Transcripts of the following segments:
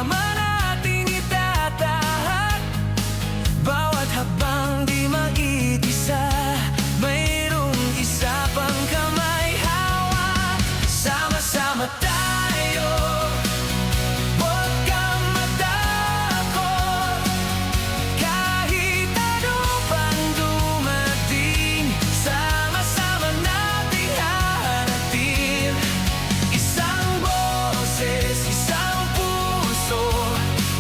sama nating itatahak. Bawat habang di mag-iisa, mayroong isa pang kamay hawak. Sama-sama tayo, huwag kang matakot. Kahit ano pang dumating, sama-sama nating harapin. Isang boses, isang puso,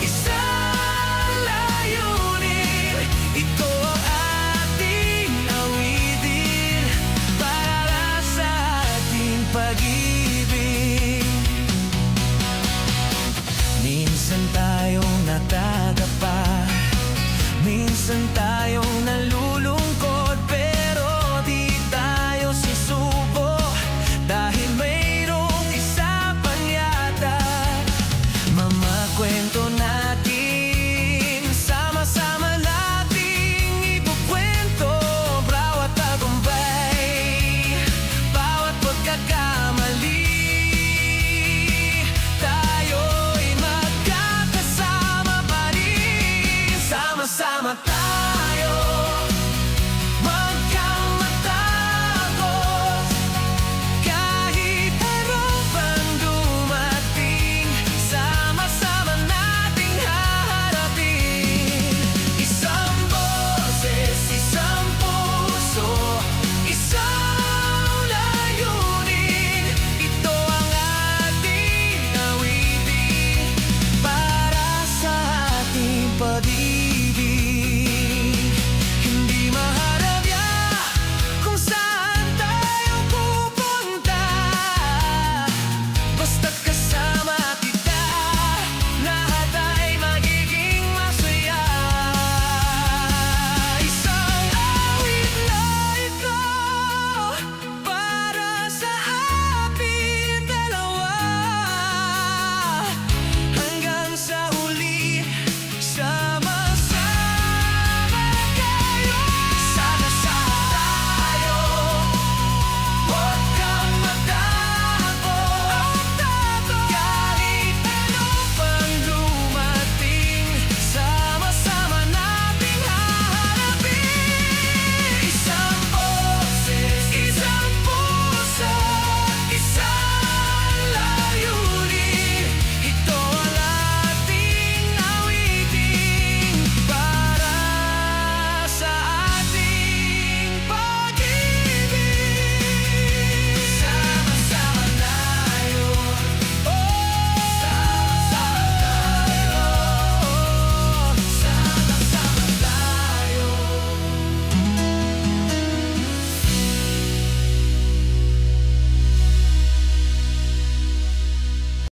isang layunin. Ito ang ating awitin para sa ating pag-ibig. Minsan tayong natadapa, minsan tayo